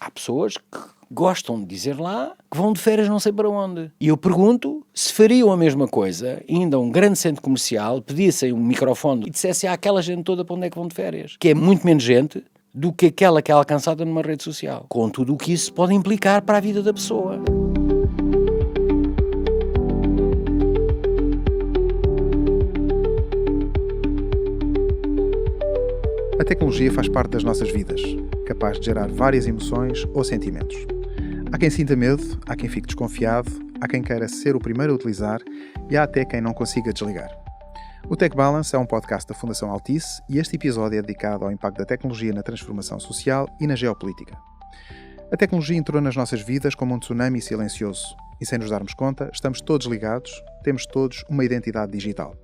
há pessoas que gostam de dizer lá que vão de férias não sei para onde. E eu pergunto se fariam a mesma coisa, ainda um grande centro comercial, pedissem um microfone e dissessem àquela gente toda para onde é que vão de férias. Que é muito menos gente do que aquela que é alcançada numa rede social. Com tudo o que isso pode implicar para a vida da pessoa. A tecnologia faz parte das nossas vidas, capaz de gerar várias emoções ou sentimentos. Há quem sinta medo, há quem fique desconfiado, há quem queira ser o primeiro a utilizar e há até quem não consiga desligar. O Tech Balance é um podcast da Fundação Altice e este episódio é dedicado ao impacto da tecnologia na transformação social e na geopolítica. A tecnologia entrou nas nossas vidas como um tsunami silencioso e, sem nos darmos conta, estamos todos ligados, temos todos uma identidade digital.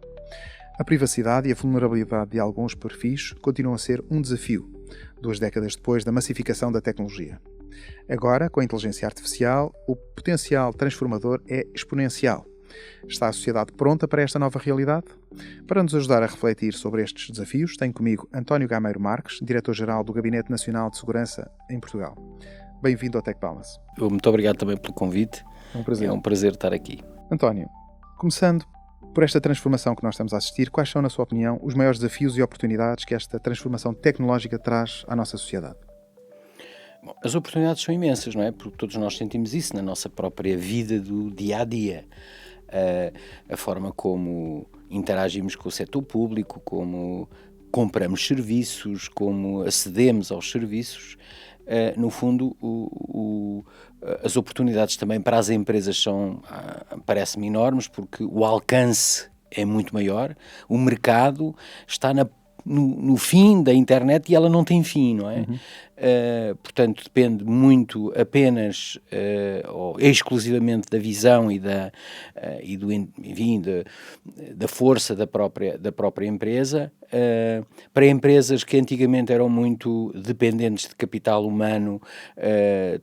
A privacidade e a vulnerabilidade de alguns perfis continuam a ser um desafio, 2 décadas depois da massificação da tecnologia. Agora, com a inteligência artificial, o potencial transformador é exponencial. Está a sociedade pronta para esta nova realidade? Para nos ajudar a refletir sobre estes desafios, tenho comigo António Gameiro Marques, Diretor-Geral do Gabinete Nacional de Segurança em Portugal. Bem-vindo ao Tech Balance. Muito obrigado também pelo convite. É um prazer estar aqui. António, começando por esta transformação que nós estamos a assistir, quais são, na sua opinião, os maiores desafios e oportunidades que esta transformação tecnológica traz à nossa sociedade? Bom, as oportunidades são imensas, não é? Porque todos nós sentimos isso na nossa própria vida do dia-a-dia. A forma como interagimos com o setor público, como compramos serviços, como acedemos aos serviços. No fundo, as oportunidades também para as empresas são, parece-me, enormes, porque o alcance é muito maior, o mercado está no fim da internet e ela não tem fim, não é? Portanto, depende muito apenas ou exclusivamente da visão e da força da própria empresa. Para empresas que antigamente eram muito dependentes de capital humano,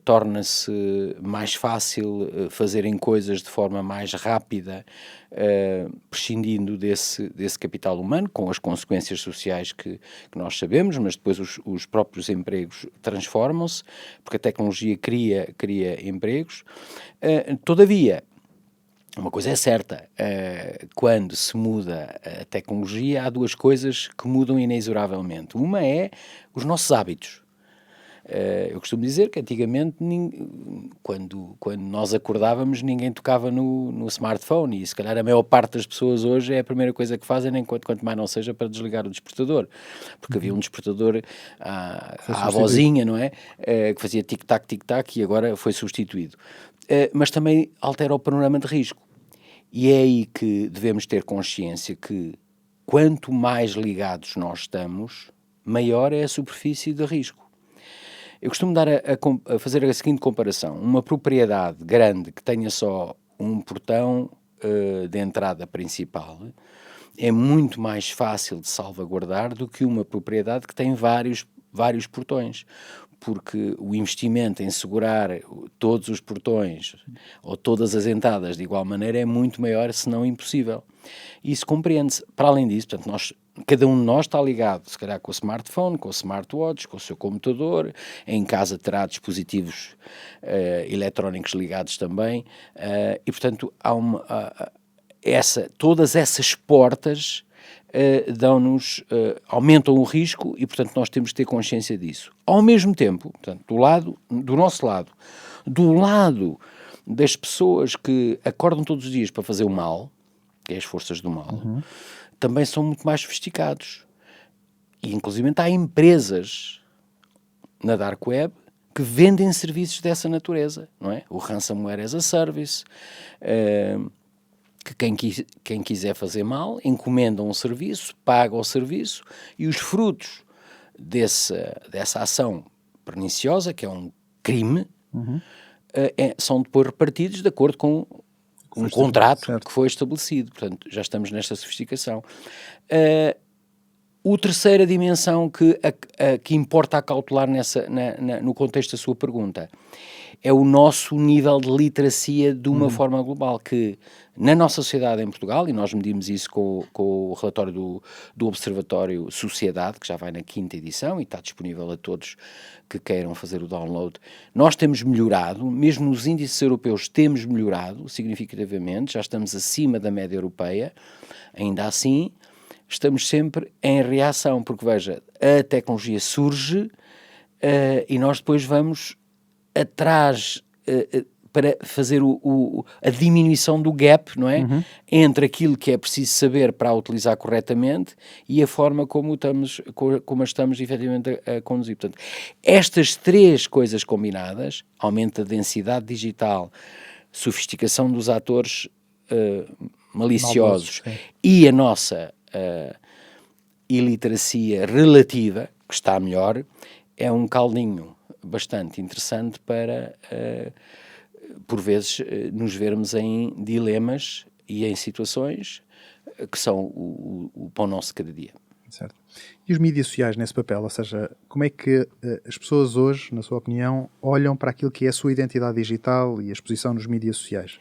torna-se mais fácil fazerem coisas de forma mais rápida, prescindindo desse capital humano, com as consequências sociais que nós sabemos, mas depois os próprios empregos transformam-se, porque a tecnologia cria empregos. Todavia, uma coisa é certa, quando se muda a tecnologia, há 2 coisas que mudam inexoravelmente. Uma é os nossos hábitos. Eu costumo dizer que antigamente, quando nós acordávamos, ninguém tocava no smartphone, e se calhar a maior parte das pessoas hoje é a primeira coisa que fazem, quanto mais não seja para desligar o despertador, porque havia um despertador à avózinha, não é? Que fazia tic-tac, tic-tac, e agora foi substituído. Mas também altera o panorama de risco. E é aí que devemos ter consciência que quanto mais ligados nós estamos, maior é a superfície de risco. Eu costumo dar a fazer a seguinte comparação. Uma propriedade grande que tenha só um portão de entrada principal é muito mais fácil de salvaguardar do que uma propriedade que tem vários portões, porque o investimento em segurar todos os portões ou todas as entradas de igual maneira é muito maior, se não impossível. Isso compreende-se. Para além disso, portanto, cada um de nós está ligado, se calhar, com o smartphone, com o smartwatch, com o seu computador, em casa terá dispositivos eletrónicos ligados também, e, portanto, todas essas portas aumentam o risco e, portanto, nós temos de ter consciência disso. Ao mesmo tempo, portanto, do nosso lado, do lado das pessoas que acordam todos os dias para fazer o mal, que é as forças do mal, também são muito mais sofisticados. E, inclusive, há empresas na Dark Web que vendem serviços dessa natureza, não é? O Ransomware as a Service, que quem quiser fazer mal, encomenda um serviço, paga o serviço, e os frutos dessa ação perniciosa, que é um crime, são depois repartidos de acordo com um contrato que foi estabelecido. Portanto, já estamos nesta sofisticação. O terceira dimensão que importa acautelar no contexto da sua pergunta é o nosso nível de literacia de uma forma global, que na nossa sociedade em Portugal, e nós medimos isso com o relatório do Observatório Sociedade, que já vai na 5ª edição e está disponível a todos que queiram fazer o download, nós temos melhorado, mesmo nos índices europeus temos melhorado significativamente, já estamos acima da média europeia, ainda assim estamos sempre em reação, porque veja, a tecnologia surge e nós depois vamos atrás para fazer a diminuição do gap, não é? Entre aquilo que é preciso saber para a utilizar corretamente e a forma como a estamos efetivamente a conduzir. Portanto, estas 3 coisas combinadas, aumento da densidade digital, sofisticação dos atores maliciosos e a nossa iliteracia relativa, que está melhor, é um caldinho bastante interessante para, por vezes, nos vermos em dilemas e em situações que são o pão nosso de cada dia. Certo. E os mídias sociais nesse papel? Ou seja, como é que as pessoas hoje, na sua opinião, olham para aquilo que é a sua identidade digital e a exposição nos mídias sociais?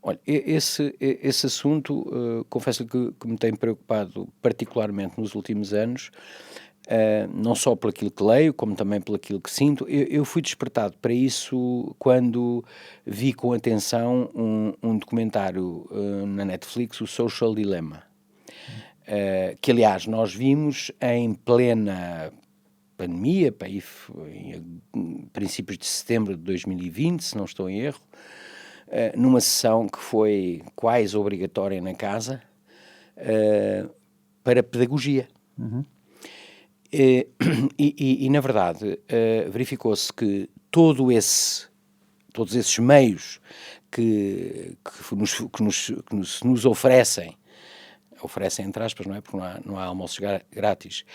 Olha, esse assunto, confesso que me tem preocupado particularmente nos últimos anos, não só por aquilo que leio, como também por aquilo que sinto. Eu fui despertado para isso quando vi com atenção um documentário na Netflix, o Social Dilemma, que aliás nós vimos em plena pandemia, em princípios de setembro de 2020, se não estou em erro, numa sessão que foi quase obrigatória na casa para pedagogia. E na verdade, verificou-se que todos esses meios que nos oferecem entre aspas, não é? Porque não há almoços grátis,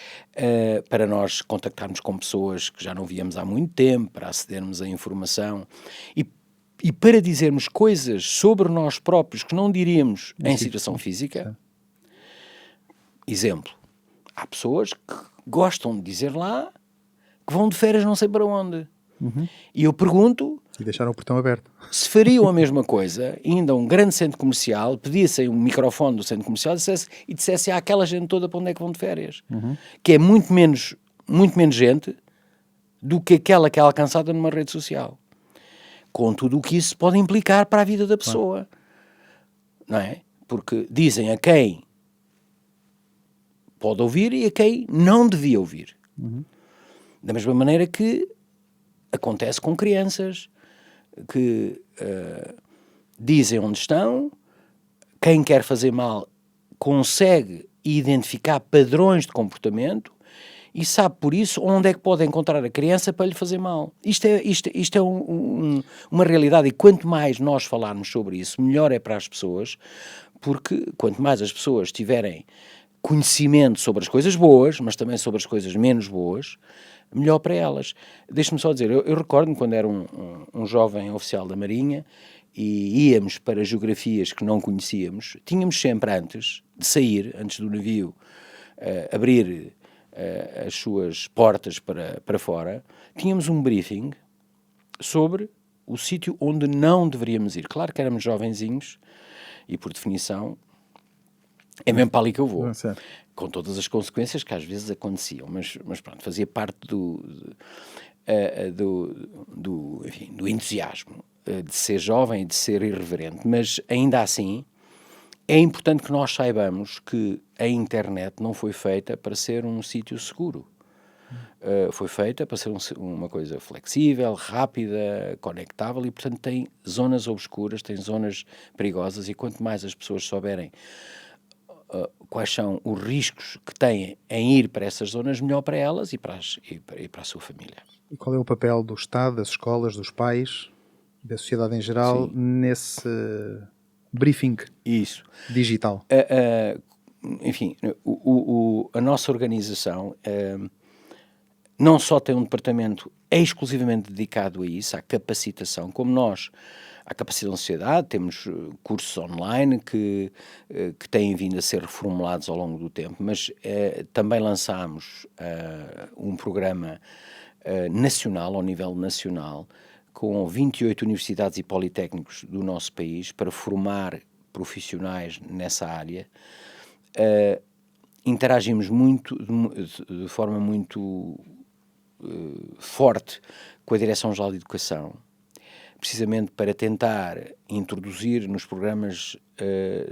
para nós contactarmos com pessoas que já não víamos há muito tempo, para acedermos à informação e para dizermos coisas sobre nós próprios que não diríamos em situação física. Exemplo, há pessoas que gostam de dizer lá que vão de férias não sei para onde. E eu pergunto... E deixaram o portão aberto. Se fariam a mesma coisa, ainda a um grande centro comercial, pedissem um microfone do centro comercial e dissessem àquela gente toda para onde é que vão de férias. Que é muito menos gente do que aquela que é alcançada numa rede social. Com tudo o que isso pode implicar para a vida da pessoa. Não é? Porque dizem a quem pode ouvir e a quem não devia ouvir. Da mesma maneira que acontece com crianças que dizem onde estão, quem quer fazer mal consegue identificar padrões de comportamento e sabe por isso onde é que pode encontrar a criança para lhe fazer mal. Isto é uma realidade, e quanto mais nós falarmos sobre isso, melhor é para as pessoas, porque quanto mais as pessoas tiverem conhecimento sobre as coisas boas, mas também sobre as coisas menos boas, melhor para elas. Deixe-me só dizer, eu recordo-me quando era um jovem oficial da Marinha e íamos para geografias que não conhecíamos, tínhamos sempre antes de sair, antes do navio abrir as suas portas para fora, tínhamos um briefing sobre o sítio onde não deveríamos ir. Claro que éramos jovenzinhos e, por definição, é mesmo para ali que eu vou. Com todas as consequências que às vezes aconteciam, mas pronto, fazia parte do entusiasmo de ser jovem e de ser irreverente. Mas ainda assim, é importante que nós saibamos que a internet não foi feita para ser um sítio seguro. Foi feita para ser uma coisa flexível, rápida, conectável e, portanto, tem zonas obscuras, tem zonas perigosas e quanto mais as pessoas souberem quais são os riscos que têm em ir para essas zonas, melhor para elas e para a sua família. E qual é o papel do Estado, das escolas, dos pais, da sociedade em geral, nesse briefing digital? Enfim, a nossa organização não só tem um departamento exclusivamente dedicado a isso, à capacitação, como nós à capacitação da sociedade, temos cursos online que têm vindo a ser reformulados ao longo do tempo, mas também lançámos um programa nacional, ao nível nacional, com 28 universidades e politécnicos do nosso país para formar profissionais nessa área. Interagimos muito, de forma muito forte com a Direção-Geral de Educação, precisamente para tentar introduzir nos programas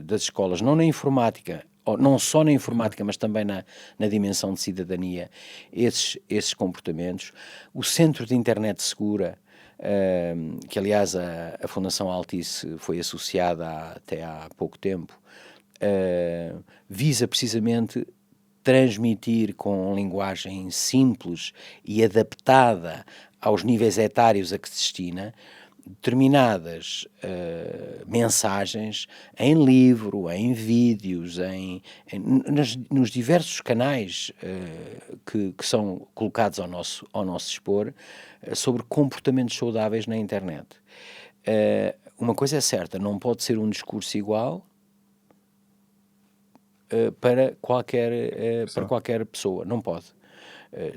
das escolas, não na informática, ou não só na informática, mas também na dimensão de cidadania, esses comportamentos. O Centro de Internet Segura, que aliás a Fundação Altice foi associada até há pouco tempo, visa precisamente transmitir com linguagem simples e adaptada aos níveis etários a que se destina determinadas mensagens em livro, em vídeos, nos diversos canais que são colocados ao nosso dispor sobre comportamentos saudáveis na internet. Uma coisa é certa, não pode ser um discurso igual para qualquer pessoa, não pode.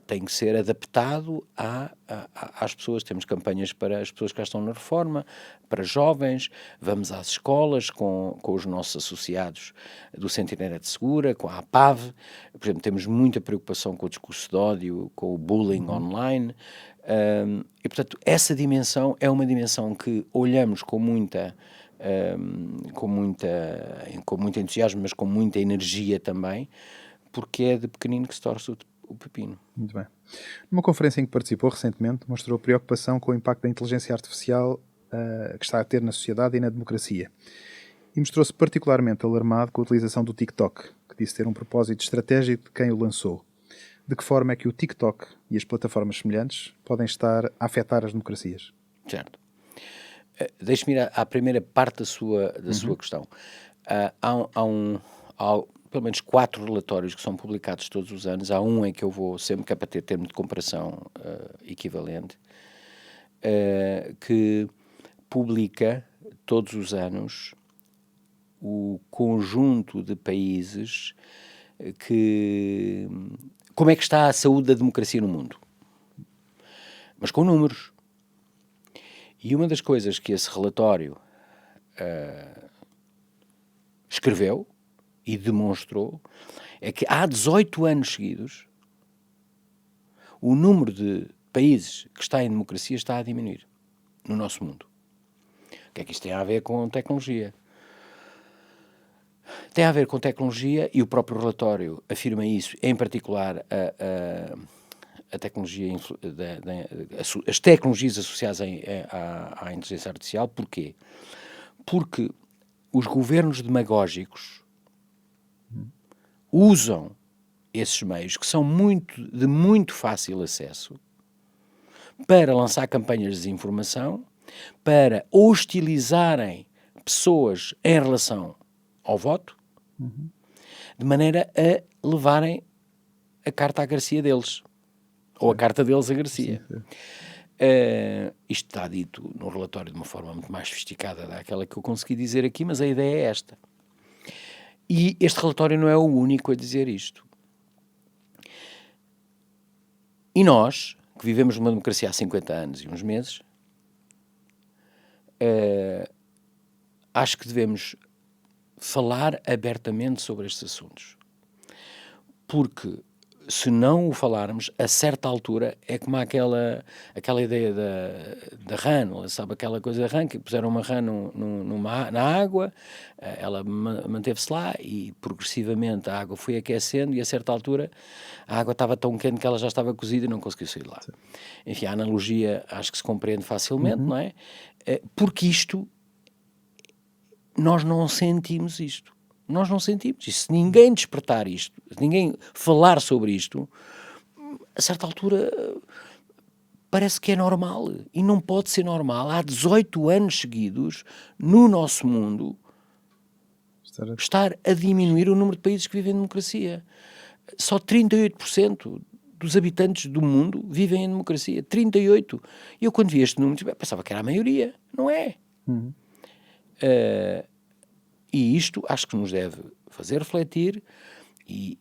Tem que ser adaptado às pessoas. Temos campanhas para as pessoas que já estão na reforma, para jovens, vamos às escolas com os nossos associados do Centro de Internet Segura, com a APAV, por exemplo, temos muita preocupação com o discurso de ódio, com o bullying online, e portanto essa dimensão é uma dimensão que olhamos com muito entusiasmo, mas com muita energia também, porque é de pequenino que se torce o pepino. Muito bem. Numa conferência em que participou recentemente, mostrou preocupação com o impacto da inteligência artificial que está a ter na sociedade e na democracia. E mostrou-se particularmente alarmado com a utilização do TikTok, que disse ter um propósito estratégico de quem o lançou. De que forma é que o TikTok e as plataformas semelhantes podem estar a afetar as democracias? Certo. Deixe-me ir à primeira parte da sua questão. Há pelo menos 4 relatórios que são publicados todos os anos. Há um em que eu vou sempre, que é para ter termo de comparação equivalente, que publica todos os anos o conjunto de países como é que está a saúde da democracia no mundo, mas com números. E uma das coisas que esse relatório escreveu e demonstrou é que há 18 anos seguidos o número de países que está em democracia está a diminuir no nosso mundo. O que é que isto tem a ver com tecnologia? Tem a ver com tecnologia, e o próprio relatório afirma isso, em particular a tecnologia, as tecnologias associadas à inteligência artificial. Porquê? Porque os governos demagógicos usam esses meios, que são de muito fácil acesso, para lançar campanhas de desinformação, para hostilizarem pessoas em relação ao voto, de maneira a levarem a carta à Garcia deles, ou a carta deles à Garcia. Isto está dito no relatório de uma forma muito mais sofisticada daquela que eu consegui dizer aqui, mas a ideia é esta. E este relatório não é o único a dizer isto. E nós, que vivemos numa democracia há 50 anos e uns meses, acho que devemos falar abertamente sobre estes assuntos. Porque, se não o falarmos, a certa altura, é como aquela ideia da rã, sabe, aquela coisa da rã, que puseram uma rã na água, ela manteve-se lá e progressivamente a água foi aquecendo e a certa altura a água estava tão quente que ela já estava cozida e não conseguiu sair de lá. Sim. Enfim, a analogia acho que se compreende facilmente, não é? Porque nós não sentimos isto. Nós não sentimos. E se ninguém despertar isto, se ninguém falar sobre isto, a certa altura parece que é normal. E não pode ser normal. Há 18 anos seguidos, no nosso mundo, estar a diminuir o número de países que vivem em democracia. Só 38% dos habitantes do mundo vivem em democracia. 38%. E eu, quando vi este número, pensava que era a maioria. Não é. E isto acho que nos deve fazer refletir e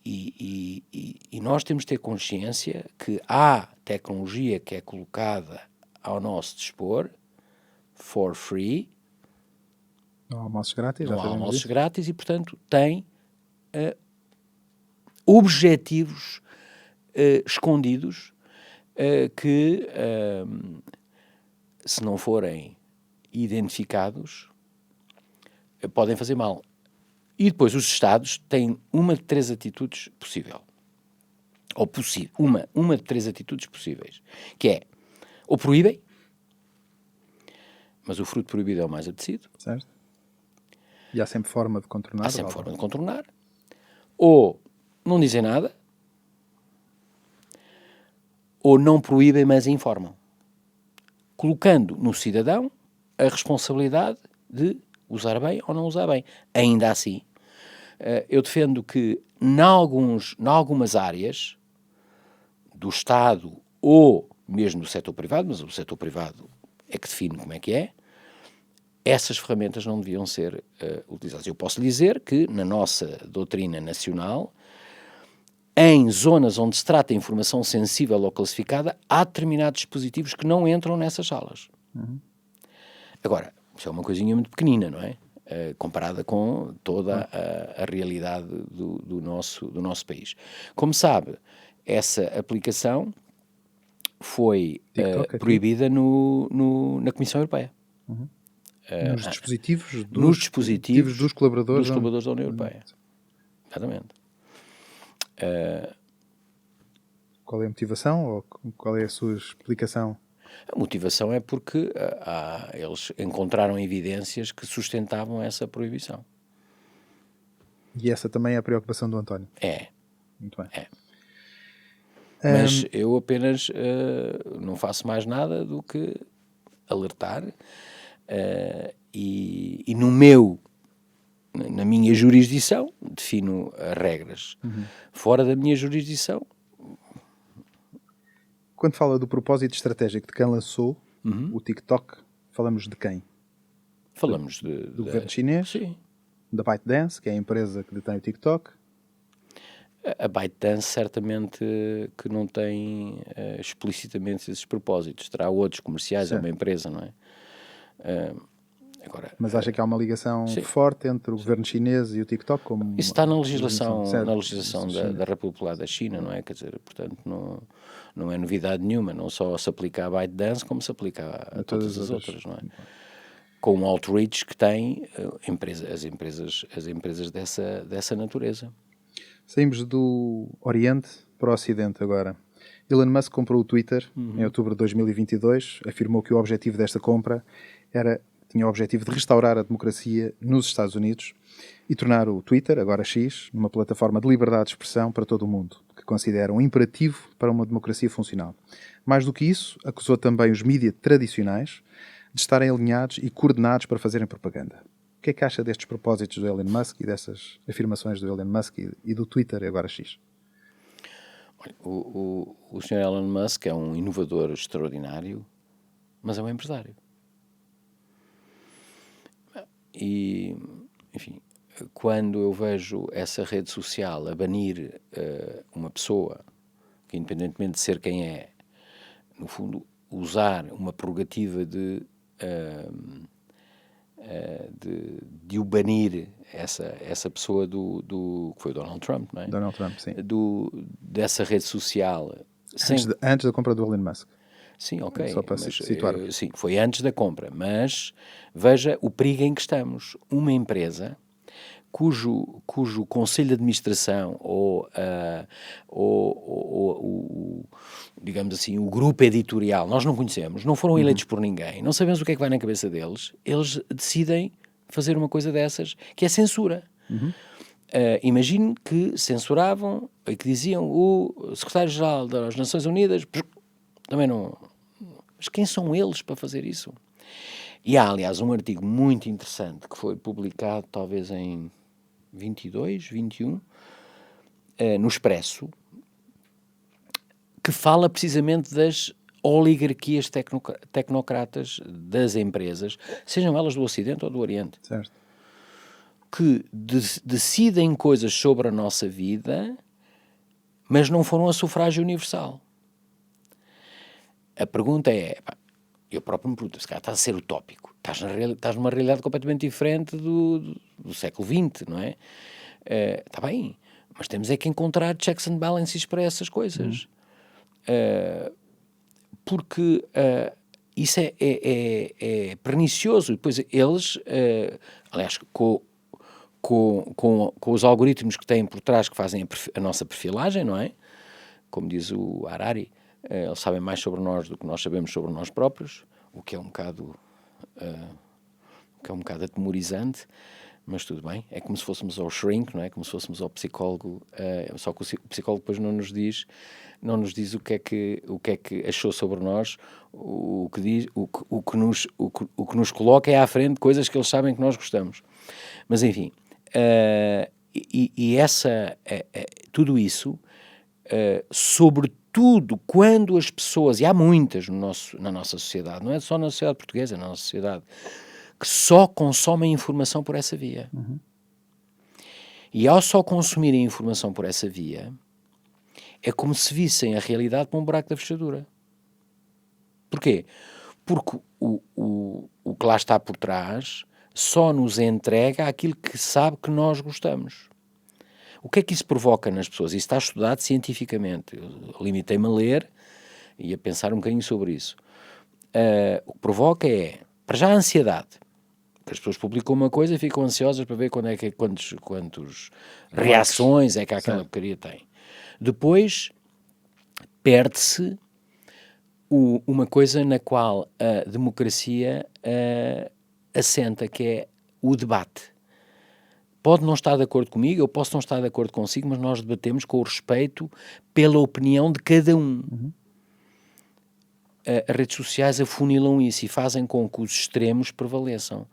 nós temos de ter consciência que há tecnologia que é colocada ao nosso dispor for free, Não há almoços grátis, já não há sabemos almoços disso. grátis e, portanto, tem objetivos escondidos que, se não forem identificados, podem fazer mal. E depois os Estados têm uma de três atitudes possível. Ou uma de três atitudes possíveis. Que é, ou proíbem, mas o fruto proibido é o mais apetecido. Certo? E há sempre forma de contornar. Há sempre forma de contornar. Ou não dizem nada, ou não proíbem, mas informam. Colocando no cidadão a responsabilidade de usar bem ou não usar bem. Ainda assim, eu defendo que, em algumas áreas do Estado ou mesmo do setor privado, mas o setor privado é que define como é que é, essas ferramentas não deviam ser utilizadas. Eu posso dizer que, na nossa doutrina nacional, em zonas onde se trata de informação sensível ou classificada, há determinados dispositivos que não entram nessas salas. Agora, isso é uma coisinha muito pequenina, não é? Comparada com toda a realidade do nosso país. Como sabe, essa aplicação foi proibida na Comissão Europeia. Nos dispositivos dos colaboradores da União Europeia. Exatamente. Qual é a motivação ou qual é a sua explicação? A motivação é porque eles encontraram evidências que sustentavam essa proibição. E essa também é a preocupação do António? É. Muito bem. É. Mas eu apenas não faço mais nada do que alertar e na minha jurisdição defino as regras. Fora da minha jurisdição... Quando fala do propósito estratégico de quem lançou o TikTok, falamos de quem? Falamos do governo chinês? Sim. Da ByteDance, que é a empresa que detém o TikTok? A ByteDance certamente que não tem explicitamente esses propósitos. Terá outros comerciais, certo. É uma empresa, não é? Agora, mas acha que há uma ligação forte entre o governo chinês e o TikTok? Isso está na legislação, certo. da República Popular da China, não é? Quer dizer, portanto, não é novidade nenhuma. Não só se aplica à ByteDance, como se aplica a todas as outras, não é? Com o outreach que tem as empresas dessa natureza. Saímos do Oriente para o Ocidente agora. Elon Musk comprou o Twitter em outubro de 2022, afirmou que o objetivo desta compra tinha o objetivo de restaurar a democracia nos Estados Unidos e tornar o Twitter, agora X, numa plataforma de liberdade de expressão para todo o mundo, que considera um imperativo para uma democracia funcional. Mais do que isso, acusou também os mídias tradicionais de estarem alinhados e coordenados para fazerem propaganda. O que é que acha destes propósitos do Elon Musk e dessas afirmações do Elon Musk e do Twitter, agora X? O Sr. Elon Musk é um inovador extraordinário, mas é um empresário. E, enfim, quando eu vejo essa rede social a banir uma pessoa, que independentemente de ser quem é, no fundo, usar uma prerrogativa de o banir, essa pessoa que foi o Donald Trump, não é? Donald Trump, sim. Dessa rede social. Antes da compra do Elon Musk. Sim, ok. Só para situar. Sim, foi antes da compra, mas veja o perigo em que estamos. Uma empresa cujo conselho de administração digamos assim, o grupo editorial, nós não conhecemos, não foram eleitos por ninguém, não sabemos o que é que vai na cabeça deles, eles decidem fazer uma coisa dessas, que é censura. Imagine que censuravam e que diziam o secretário-geral das Nações Unidas, também não... Mas quem são eles para fazer isso? E há, aliás, um artigo muito interessante que foi publicado talvez em 22, 21, no Expresso, que fala precisamente das oligarquias tecnocratas das empresas, sejam elas do Ocidente ou do Oriente, Certo. que decidem coisas sobre a nossa vida, mas não foram a sufrágio universal. A pergunta é, eu próprio me pergunto, se calhar estás a ser utópico, estás numa realidade completamente diferente do século XX, não é? Está bem, mas temos é que encontrar checks and balances para essas coisas. Porque isso é pernicioso. E depois eles, aliás, com os algoritmos que têm por trás, que fazem a nossa perfilagem, não é? Como diz o Harari, eles sabem mais sobre nós do que nós sabemos sobre nós próprios, o que é um bocado atemorizante, mas tudo bem. É como se fôssemos ao shrink, não é? Como se fôssemos ao psicólogo, só que o psicólogo depois não nos diz o que é que achou sobre nós, o que nos coloca é à frente coisas que eles sabem que nós gostamos. Mas enfim, tudo isso, sobretudo quando as pessoas, e há muitas na nossa sociedade, não é só na sociedade portuguesa, na nossa sociedade, que só consomem informação por essa via. E ao só consumirem informação por essa via, é como se vissem a realidade por um buraco da fechadura. Porquê? Porque o que lá está por trás só nos entrega aquilo que sabe que nós gostamos. O que é que isso provoca nas pessoas? Isso está estudado cientificamente. Eu limitei-me a ler e a pensar um bocadinho sobre isso. O que provoca é, para já, a ansiedade. Que as pessoas publicam uma coisa e ficam ansiosas para ver quantas reações é que aquela porcaria tem. Depois, perde-se uma coisa na qual a democracia assenta, que é o debate. Pode não estar de acordo comigo, eu posso não estar de acordo consigo, mas nós debatemos com o respeito pela opinião de cada um. As redes sociais afunilam isso e fazem com que os extremos prevaleçam.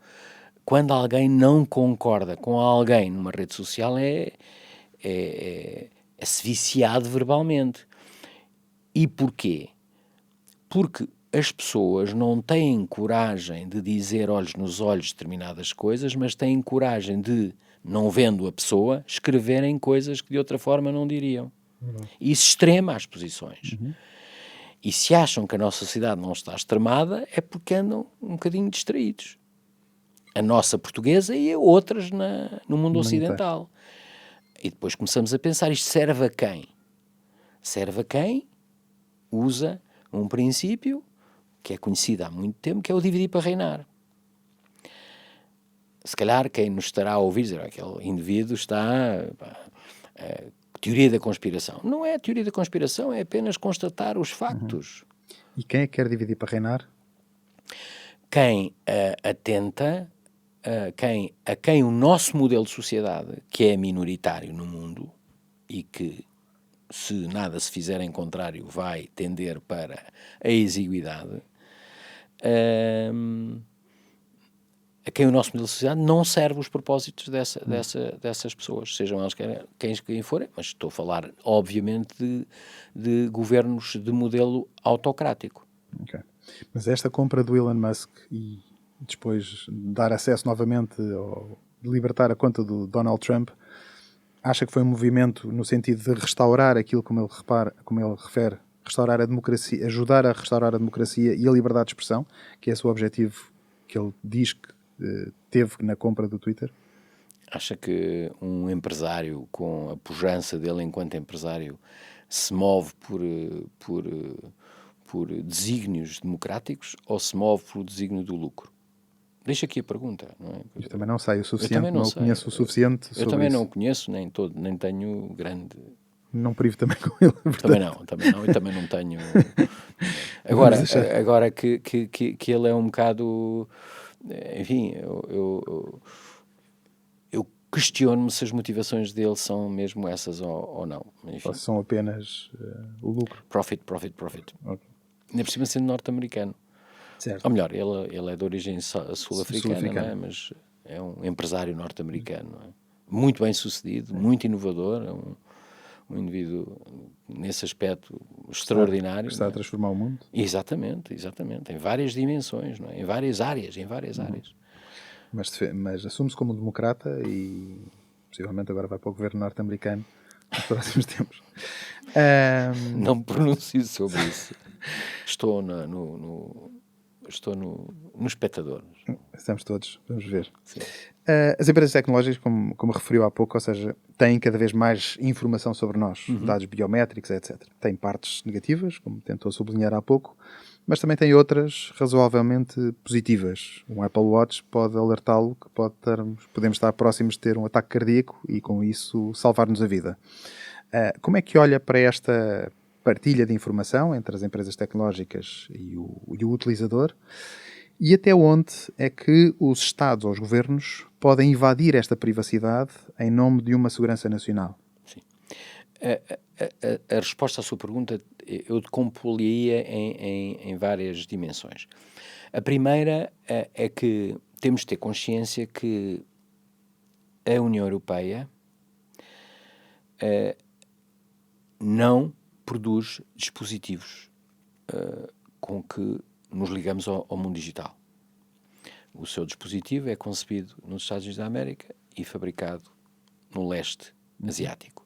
Quando alguém não concorda com alguém numa rede social, é-se viciado verbalmente. E porquê? Porque as pessoas não têm coragem de dizer olhos nos olhos determinadas coisas, mas têm coragem de, não vendo a pessoa, escreverem coisas que de outra forma não diriam. E isso extrema as posições. E se acham que a nossa sociedade não está extremada, é porque andam um bocadinho distraídos. A nossa portuguesa e outras no mundo ocidental. E depois começamos a pensar, isto serve a quem? Serve a quem usa um princípio que é conhecido há muito tempo, que é o dividir para reinar. Se calhar quem nos estará a ouvir dizer, aquele indivíduo está... teoria da conspiração. Não é teoria da conspiração, é apenas constatar os factos. E quem é que quer dividir para reinar? Quem atenta... a quem o nosso modelo de sociedade, que é minoritário no mundo e que, se nada se fizer em contrário, vai tender para a exiguidade, a quem o nosso modelo de sociedade não serve os propósitos dessas pessoas, sejam elas quem forem, mas estou a falar, obviamente, de governos de modelo autocrático. Okay. Mas esta compra do Elon Musk e depois dar acesso novamente ou libertar a conta do Donald Trump, acha que foi um movimento no sentido de restaurar aquilo, como ele refere, restaurar a democracia, ajudar a restaurar a democracia e a liberdade de expressão, que é esse o objetivo que ele diz que teve na compra do Twitter? Acha que um empresário, com a pujança dele enquanto empresário, se move por desígnios democráticos ou se move pelo desígnio do lucro? Deixa aqui a pergunta. Não é? Eu também não sei o suficiente, não conheço o suficiente sobre isso. Eu também não conheço, nem tenho grande... Não privo também com ele. Também não, e também não tenho... Agora que ele é um bocado... Enfim, eu questiono-me se as motivações dele são mesmo essas ou não. Enfim. Ou são apenas o lucro. Profit. Okay. Ainda por cima sendo norte-americano. Certo. Ou melhor, ele é de origem sul-africana, não é? Mas é um empresário norte-americano. Não é? Muito bem sucedido, muito inovador, um indivíduo nesse aspecto extraordinário. Está a transformar o mundo. Exatamente, em várias dimensões, não é? Em várias áreas. Mas assume-se como democrata e possivelmente agora vai para o governo norte-americano nos próximos tempos. Não me pronuncio sobre isso. Estou no espectador. Estamos todos, vamos ver. Sim. As empresas tecnológicas, como referiu há pouco, ou seja, têm cada vez mais informação sobre nós, dados biométricos, etc. Tem partes negativas, como tentou sublinhar há pouco, mas também tem outras razoavelmente positivas. Um Apple Watch pode alertá-lo que podemos estar próximos de ter um ataque cardíaco e, com isso, salvar-nos a vida. Como é que olha para esta partilha de informação entre as empresas tecnológicas e o utilizador? E até onde é que os Estados ou os governos podem invadir esta privacidade em nome de uma segurança nacional? Sim. A resposta à sua pergunta eu decompô-la-ia em várias dimensões. A primeira é que temos de ter consciência que a União Europeia não produz dispositivos com que nos ligamos ao mundo digital. O seu dispositivo é concebido nos Estados Unidos da América e fabricado no leste asiático.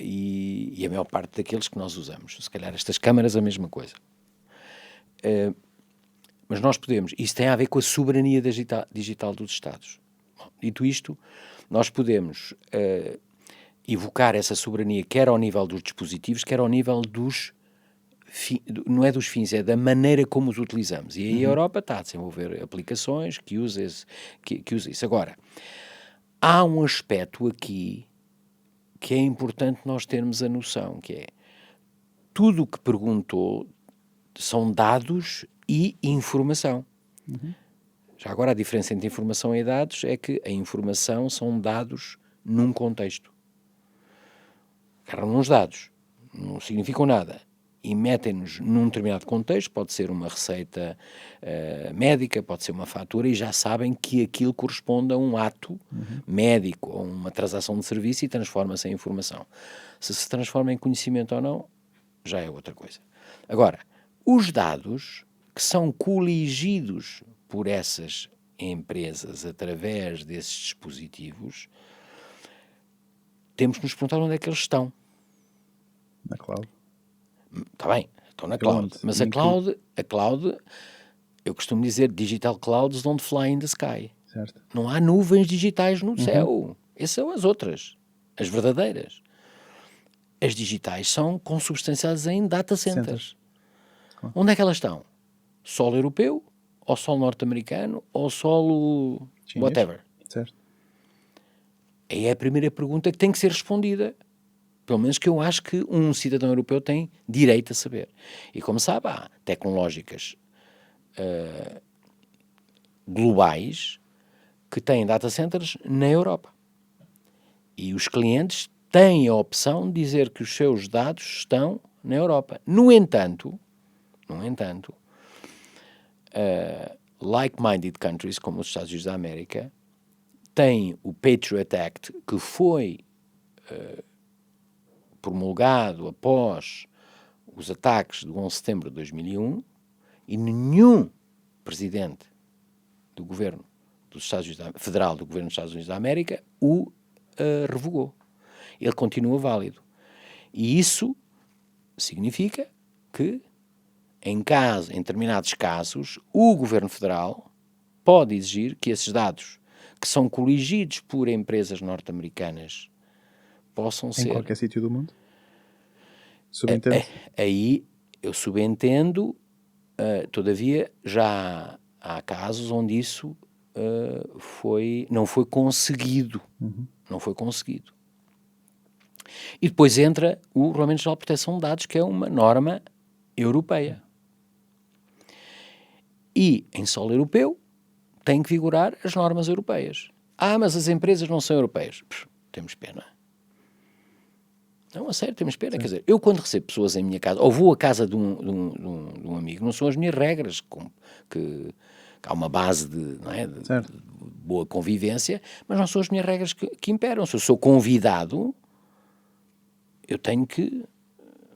E a maior parte daqueles que nós usamos. Se calhar estas câmaras a mesma coisa. Mas nós podemos... Isso tem a ver com a soberania digital dos Estados. Bom, dito isto, nós podemos evocar essa soberania quer ao nível dos dispositivos, quer ao nível dos... não é dos fins, é da maneira como os utilizamos. E aí a Europa está a desenvolver aplicações que usam isso. Agora, há um aspecto aqui que é importante nós termos a noção, que é tudo o que perguntou são dados e informação. Já agora a diferença entre informação e dados é que a informação são dados num contexto. Agarram uns dados, não significam nada. E metem-nos num determinado contexto, pode ser uma receita médica, pode ser uma fatura, e já sabem que aquilo corresponde a um ato médico ou uma transação de serviço e transforma-se em informação. Se transforma em conhecimento ou não, já é outra coisa. Agora, os dados que são coligidos por essas empresas através desses dispositivos, temos que nos perguntar onde é que eles estão. Na cloud. Está bem, estão na cloud. Mas a cloud, eu costumo dizer, digital clouds don't fly in the sky. Certo. Não há nuvens digitais no céu. Essas são as outras, as verdadeiras. As digitais são consubstanciadas em data centers. Claro. Onde é que elas estão? Solo europeu, ou solo norte-americano, ou solo chinês, whatever. Certo. Aí é a primeira pergunta que tem que ser respondida. Pelo menos que eu acho que um cidadão europeu tem direito a saber. E como sabe, há tecnológicas globais que têm data centers na Europa. E os clientes têm a opção de dizer que os seus dados estão na Europa. No entanto, like-minded countries, como os Estados Unidos da América, têm o Patriot Act, que foi promulgado após os ataques do 11 de setembro de 2001, e nenhum presidente do governo dos Estados Unidos federal do governo dos Estados Unidos da América o revogou. Ele continua válido. E isso significa que, em determinados casos, o governo federal pode exigir que esses dados, que são coligidos por empresas norte-americanas, possam ser... Em qualquer sítio do mundo? Subentende? Aí eu subentendo, todavia já há casos onde isso não foi conseguido. Não foi conseguido. E depois entra o Regulamento Geral de Proteção de Dados, que é uma norma europeia. E em solo europeu têm que vigorar as normas europeias. Mas as empresas não são europeias. Temos pena. Não, a sério, temos pena. Sim. Quer dizer, eu quando recebo pessoas em minha casa, ou vou à casa de um amigo, não são as minhas regras, que há uma base de boa convivência, mas não são as minhas regras que imperam. Se eu sou convidado, eu tenho que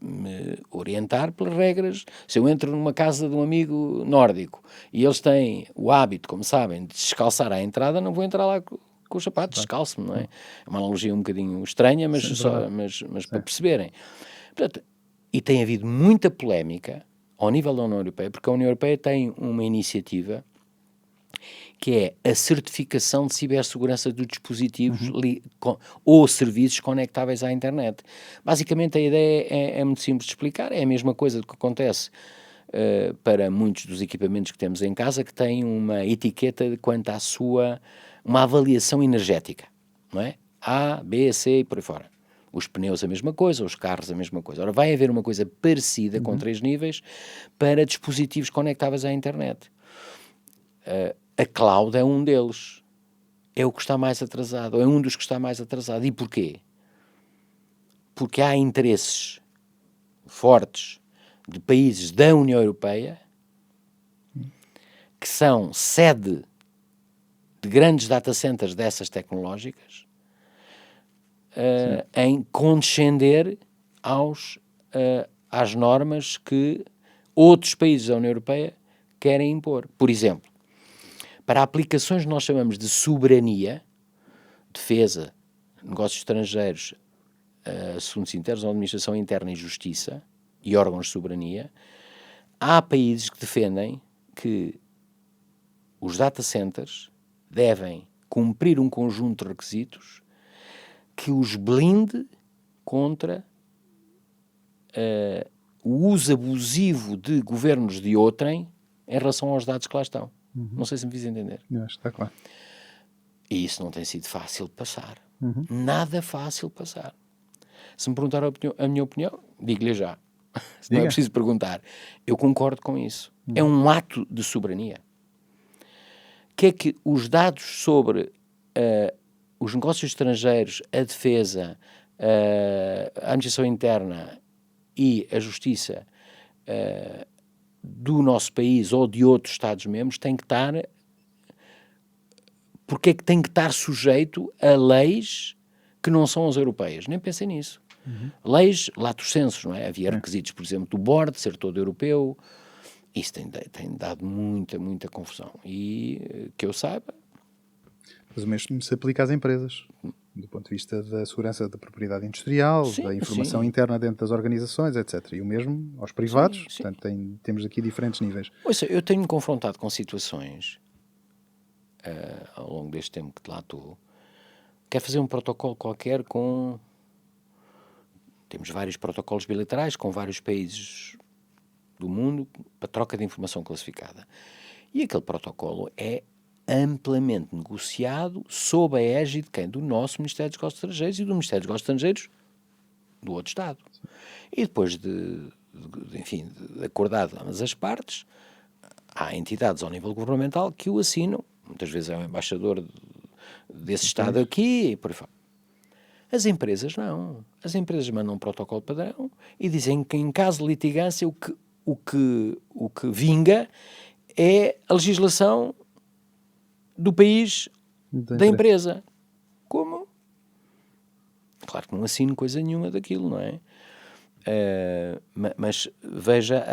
me orientar pelas regras. Se eu entro numa casa de um amigo nórdico e eles têm o hábito, como sabem, de descalçar à entrada, não vou entrar lá com os sapatos, descalço-me, não é? É uma analogia um bocadinho estranha, mas, mas para perceberem. Portanto, e tem havido muita polémica ao nível da União Europeia, porque a União Europeia tem uma iniciativa que é a certificação de cibersegurança dos dispositivos ou serviços conectáveis à internet. Basicamente, a ideia é muito simples de explicar, é a mesma coisa do que acontece para muitos dos equipamentos que temos em casa, que têm uma etiqueta quanto à sua, uma avaliação energética, não é? A, B, C e por aí fora. Os pneus a mesma coisa, os carros a mesma coisa. Ora, vai haver uma coisa parecida com 3 níveis para dispositivos conectáveis à internet. A cloud é um deles. É o que está mais atrasado. É um dos que está mais atrasado. E porquê? Porque há interesses fortes de países da União Europeia que são sede de grandes data centers dessas tecnológicas em condescender às normas que outros países da União Europeia querem impor. Por exemplo, para aplicações que nós chamamos de soberania, defesa, negócios estrangeiros, assuntos internos, administração interna e justiça, e órgãos de soberania, há países que defendem que os data centers devem cumprir um conjunto de requisitos que os blinde contra o uso abusivo de governos de outrem em relação aos dados que lá estão. Não sei se me fiz entender. Está claro. E isso não tem sido fácil de passar. Nada fácil de passar. Se me perguntar a minha opinião, digo-lhe já. Se não é preciso perguntar. Eu concordo com isso. É um ato de soberania. Que é que os dados sobre os negócios estrangeiros, a defesa, a administração interna e a justiça do nosso país ou de outros Estados-membros têm que estar... Porque é que tem que estar sujeito a leis que não são as europeias? Nem pensei nisso. Leis lato sensu, não é? Havia requisitos, por exemplo, do board, ser todo europeu. Isso tem dado muita confusão. E que eu saiba... Mas o mesmo se aplica às empresas, do ponto de vista da segurança da propriedade industrial, da informação interna dentro das organizações, etc. E o mesmo aos privados. Sim. Portanto, temos aqui diferentes níveis. Ouça, eu tenho-me confrontado com situações ao longo deste tempo que lá estou. Quero fazer um protocolo qualquer com... Temos vários protocolos bilaterais com vários países do mundo para troca de informação classificada. E aquele protocolo é amplamente negociado sob a égide de quem? Do nosso Ministério dos Negócios Estrangeiros e do Ministério dos Negócios Estrangeiros do outro Estado. E depois de acordado ambas as partes, há entidades ao nível governamental que o assinam. Muitas vezes é o embaixador desse Estado aqui e por aí fora. As empresas não. As empresas mandam um protocolo padrão e dizem que em caso de litigância o que vinga é a legislação do país da empresa. Como? Claro que não assino coisa nenhuma daquilo, não é? Mas veja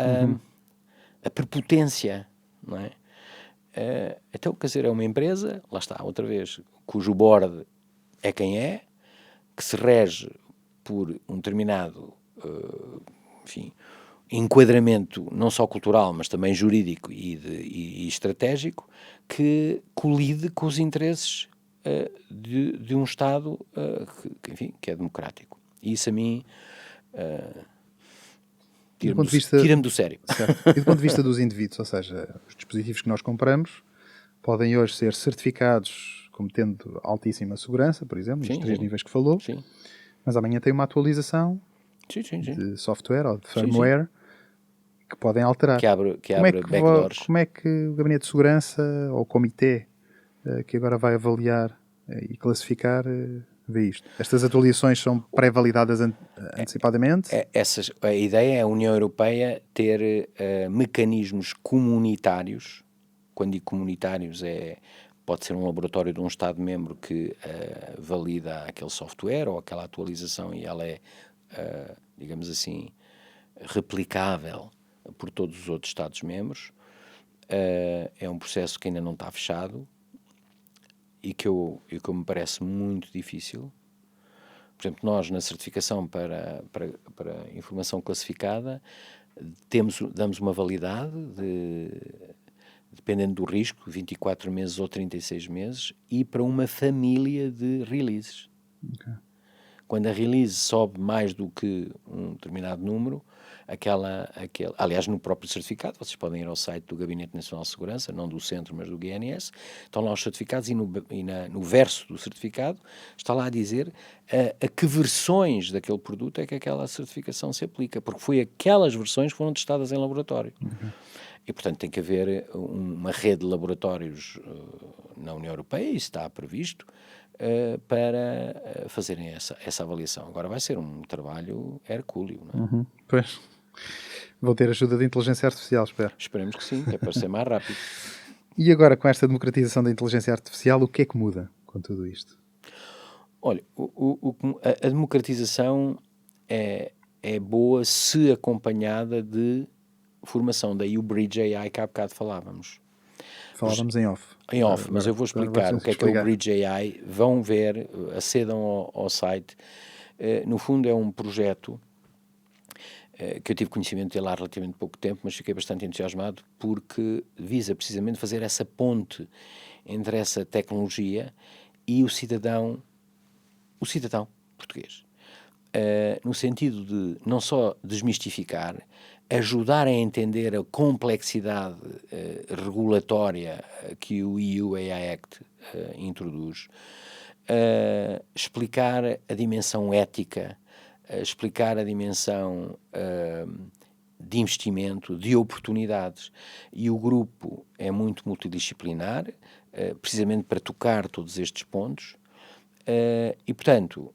a prepotência, não é? Então, quer dizer, é uma empresa, lá está, outra vez, cujo board é quem é, que se rege por um determinado, enquadramento não só cultural, mas também jurídico e estratégico, que colide com os interesses de um Estado que é democrático. E isso a mim tira-me do sério. Certo. E do ponto de vista dos indivíduos, ou seja, os dispositivos que nós compramos podem hoje ser certificados como tendo altíssima segurança, por exemplo, nos 3 níveis que falou, mas amanhã tem uma atualização de software ou de firmware que podem alterar. Que abre backdoors. Como é que o Gabinete de Segurança ou o Comitê que agora vai avaliar e classificar vê isto? Estas atualizações são pré-validadas antecipadamente? A ideia é a União Europeia ter mecanismos comunitários. Quando digo comunitários, pode ser um laboratório de um Estado-membro que valida aquele software ou aquela atualização e ela é digamos assim, replicável por todos os outros Estados-membros. É um processo que ainda não está fechado e que me parece muito difícil. Por exemplo, nós na certificação para informação classificada damos uma validade dependendo do risco, 24 meses ou 36 meses, e para uma família de releases. Okay. Quando a release sobe mais do que um determinado número, aliás, no próprio certificado, vocês podem ir ao site do Gabinete Nacional de Segurança, não do Centro, mas do GNS, estão lá os certificados e no verso do certificado está lá a dizer a que versões daquele produto é que aquela certificação se aplica, porque foi aquelas versões que foram testadas em laboratório. Uhum. E, portanto, tem que haver uma rede de laboratórios na União Europeia, isso está previsto, para fazerem essa avaliação. Agora vai ser um trabalho hercúleo, não é? Uhum. Pois. Vou ter ajuda da inteligência artificial, espero. Esperemos que sim, que é para ser mais rápido. E agora, com esta democratização da inteligência artificial, o que é que muda com tudo isto? Olha, a democratização é boa se acompanhada de formação. Daí o Bridge AI que há bocado falávamos. Falávamos em off. Em off, mas eu vou explicar o que é o Bridge AI. Vão ver, acedam ao site. No fundo é um projeto que eu tive conhecimento dele há relativamente pouco tempo, mas fiquei bastante entusiasmado porque visa precisamente fazer essa ponte entre essa tecnologia e o cidadão português. No sentido de não só desmistificar, ajudar a entender a complexidade regulatória que o EU AI Act introduz, explicar a dimensão ética, explicar a dimensão de investimento, de oportunidades. E o grupo é muito multidisciplinar, precisamente para tocar todos estes pontos. E, portanto,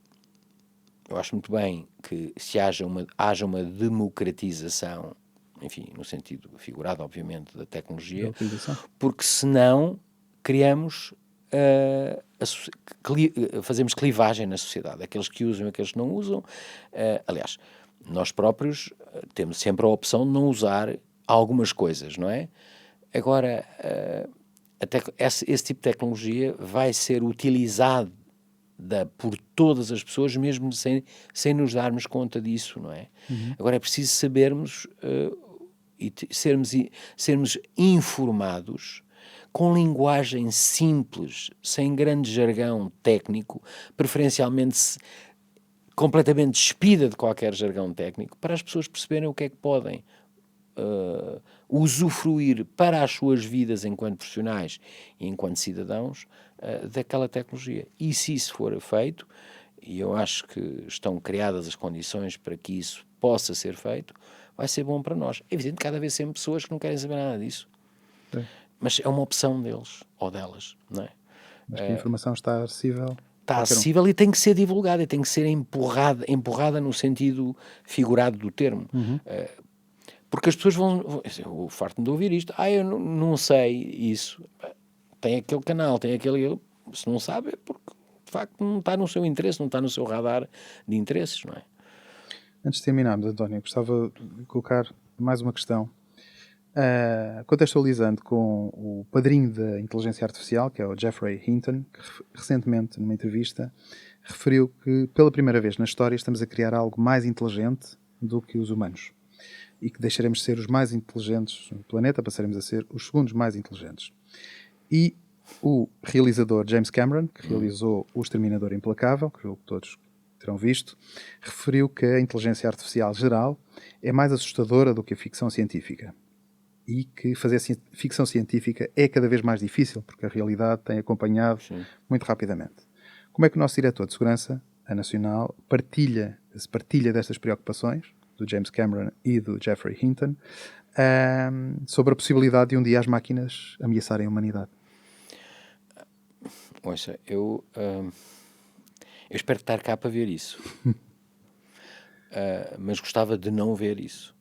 eu acho muito bem que se haja uma democratização, enfim, no sentido figurado, obviamente, da tecnologia, porque senão criamos, fazemos clivagem na sociedade, aqueles que usam e aqueles que não usam. Aliás, nós próprios temos sempre a opção de não usar algumas coisas, não é? Agora, esse tipo de tecnologia vai ser utilizado por todas as pessoas, mesmo sem nos darmos conta disso, não é? Uhum. Agora é preciso sabermos e sermos informados com linguagem simples, sem grande jargão técnico, preferencialmente completamente despida de qualquer jargão técnico, para as pessoas perceberem o que é que podem usufruir para as suas vidas enquanto profissionais e enquanto cidadãos daquela tecnologia. E se isso for feito, e eu acho que estão criadas as condições para que isso possa ser feito, vai ser bom para nós. É evidente que cada vez sempre pessoas que não querem saber nada disso. Sim. Mas é uma opção deles ou delas, não é? Mas que a informação está acessível? Está acessível e tem que ser divulgada, e tem que ser empurrada no sentido figurado do termo. Uhum. Porque as pessoas eu farto-me de ouvir isto, eu não sei isso, tem aquele canal, tem aquele, se não sabe é porque de facto não está no seu interesse, não está no seu radar de interesses, não é? Antes de terminarmos, António, gostava de colocar mais uma questão, contextualizando com o padrinho da inteligência artificial, que é o Geoffrey Hinton, que recentemente, numa entrevista, referiu que pela primeira vez na história estamos a criar algo mais inteligente do que os humanos. E que deixaremos de ser os mais inteligentes no planeta, passaremos a ser os segundos mais inteligentes. E o realizador James Cameron, que realizou O Exterminador Implacável, que todos terão visto, referiu que a inteligência artificial geral é mais assustadora do que a ficção científica. E que fazer ficção científica é cada vez mais difícil, porque a realidade tem acompanhado muito rapidamente. Como é que o nosso diretor de segurança, a Nacional, partilha destas preocupações, do James Cameron e do Geoffrey Hinton, sobre a possibilidade de um dia as máquinas ameaçarem a humanidade? Ouça, eu espero estar cá para ver isso. Mas gostava de não ver isso.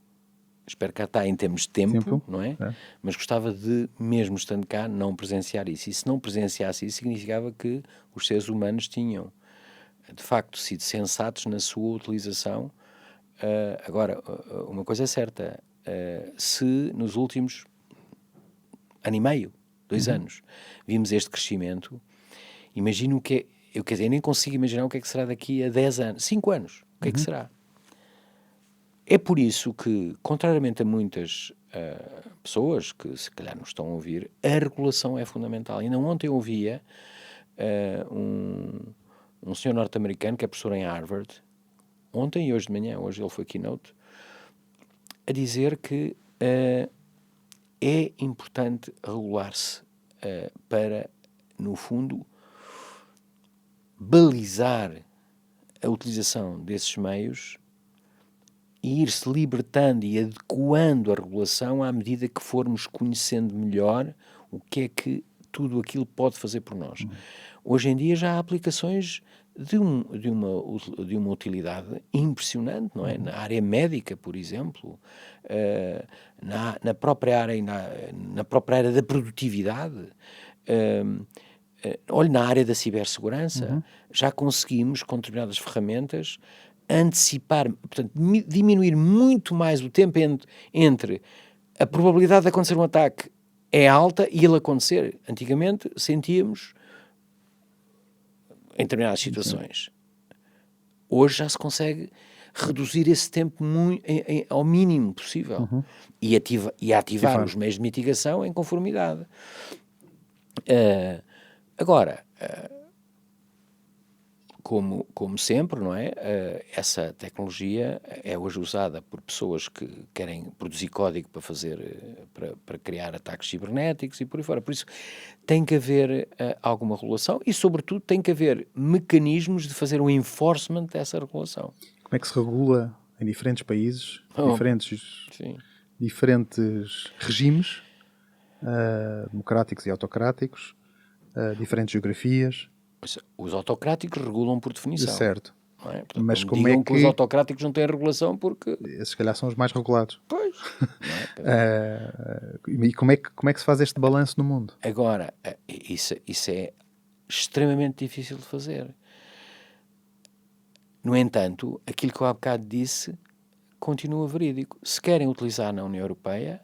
Espero que cá está em termos de tempo, não é? Mas gostava de, mesmo estando cá, não presenciar isso. E se não presenciasse isso, significava que os seres humanos tinham, de facto, sido sensatos na sua utilização Agora, uma coisa é certa, se nos últimos ano e meio, 2 anos, vimos este crescimento, imagino o que é, eu quer dizer, nem consigo imaginar o que é que será daqui a 10 anos, 5 anos, o que é que será? É por isso que, contrariamente a muitas pessoas que se calhar nos estão a ouvir, a regulação é fundamental. Ainda ontem eu ouvia um senhor norte-americano que é professor em Harvard, ontem e hoje de manhã, hoje ele foi keynote, a dizer que é importante regular-se para, no fundo, balizar a utilização desses meios e ir-se libertando e adequando a regulação à medida que formos conhecendo melhor o que é que tudo aquilo pode fazer por nós. Hoje em dia já há aplicações de uma utilidade impressionante, não é? Na área médica, por exemplo, na própria área, na própria área da produtividade, olha, na área da cibersegurança, já conseguimos, com determinadas ferramentas, antecipar, portanto, diminuir muito mais o tempo entre a probabilidade de acontecer um ataque é alta e ele acontecer. Antigamente sentíamos em determinadas situações. Hoje já se consegue reduzir esse tempo ao mínimo possível e ativar os meios de mitigação em conformidade. Agora, como sempre, não é? Essa tecnologia é hoje usada por pessoas que querem produzir código para fazer, para criar ataques cibernéticos e por aí fora. Por isso tem que haver alguma regulação e, sobretudo, tem que haver mecanismos de fazer o enforcement dessa regulação. Como é que se regula em diferentes países, diferentes regimes, democráticos e autocráticos, diferentes geografias? Os autocráticos regulam por definição. Certo. Não é? Portanto, Mas não como digam é que os autocráticos não têm regulação porque... Esses, se calhar, são os mais regulados. Pois. Não é? E como é que se faz este balanço no mundo? Agora, isso é extremamente difícil de fazer. No entanto, aquilo que eu há bocado disse continua verídico. Se querem utilizar na União Europeia,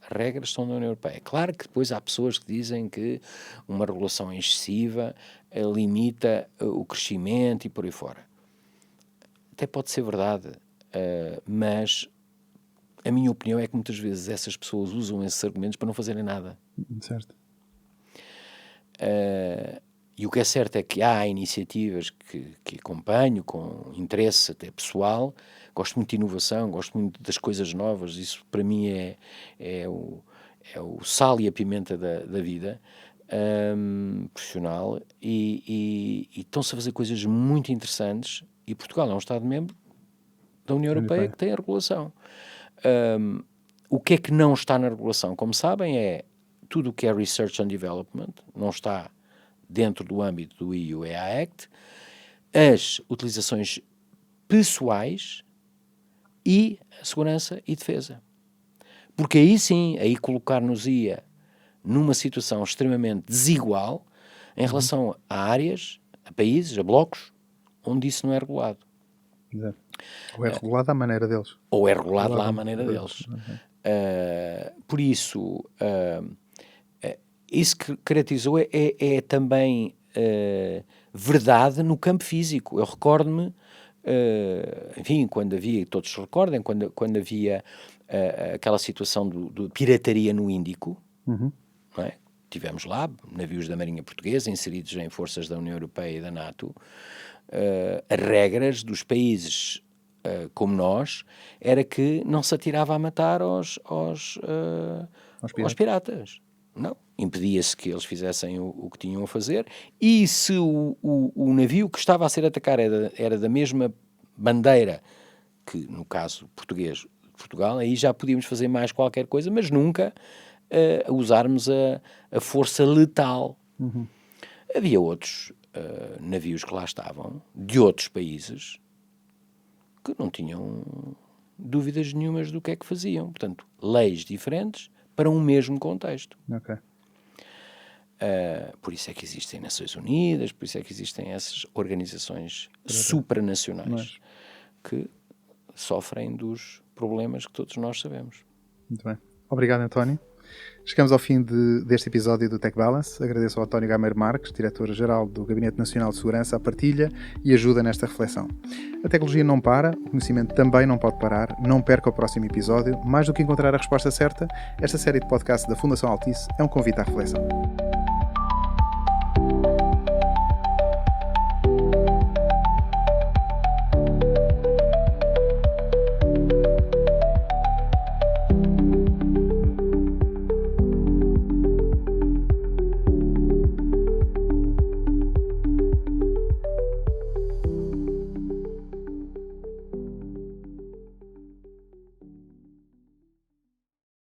as regras são da União Europeia. Claro que depois há pessoas que dizem que uma regulação excessiva limita o crescimento e por aí fora. Até pode ser verdade, mas a minha opinião é que muitas vezes essas pessoas usam esses argumentos para não fazerem nada. Certo. E o que é certo é que há iniciativas que acompanho com interesse até pessoal. Gosto muito de inovação, gosto muito das coisas novas. Isso para mim é o sal e a pimenta da vida profissional. E estão-se a fazer coisas muito interessantes. E Portugal é um Estado-membro da União Europeia que tem a regulação. O que é que não está na regulação? Como sabem, é tudo o que é Research and Development, não está dentro do âmbito do EU EA Act, as utilizações pessoais e a segurança e defesa. Porque aí sim, aí colocar-nos-ia numa situação extremamente desigual em relação a áreas, a países, a blocos, onde isso não é regulado. Exato. Ou é regulado à maneira deles. Ou é regulado lá à maneira deles. Por isso, isso que caracterizou é também verdade no campo físico. Eu recordo-me, enfim, quando havia, todos se recordem, quando havia aquela situação de pirataria no Índico, não é? Tivemos lá navios da Marinha Portuguesa inseridos em forças da União Europeia e da NATO. As regras dos países como nós era que não se atirava a matar aos piratas. Não. Impedia-se que eles fizessem o que tinham a fazer, e se o navio que estava a ser atacado era da mesma bandeira que, no caso português, de Portugal, aí já podíamos fazer mais qualquer coisa, mas nunca usarmos a força letal. Havia outros navios que lá estavam, de outros países, que não tinham dúvidas nenhumas do que é que faziam. Portanto, leis diferentes para um mesmo contexto. Ok. Por isso é que existem Nações Unidas, por isso é que existem essas organizações supranacionais que sofrem dos problemas que todos nós sabemos. Muito bem. Obrigado, António. Chegamos ao fim deste episódio do Tech Balance. Agradeço ao António Gameiro Marques, Diretor-Geral do Gabinete Nacional de Segurança, a partilha e ajuda nesta reflexão. A tecnologia não para, o conhecimento também não pode parar. Não perca o próximo episódio. Mais do que encontrar a resposta certa, esta série de podcasts da Fundação Altice é um convite à reflexão.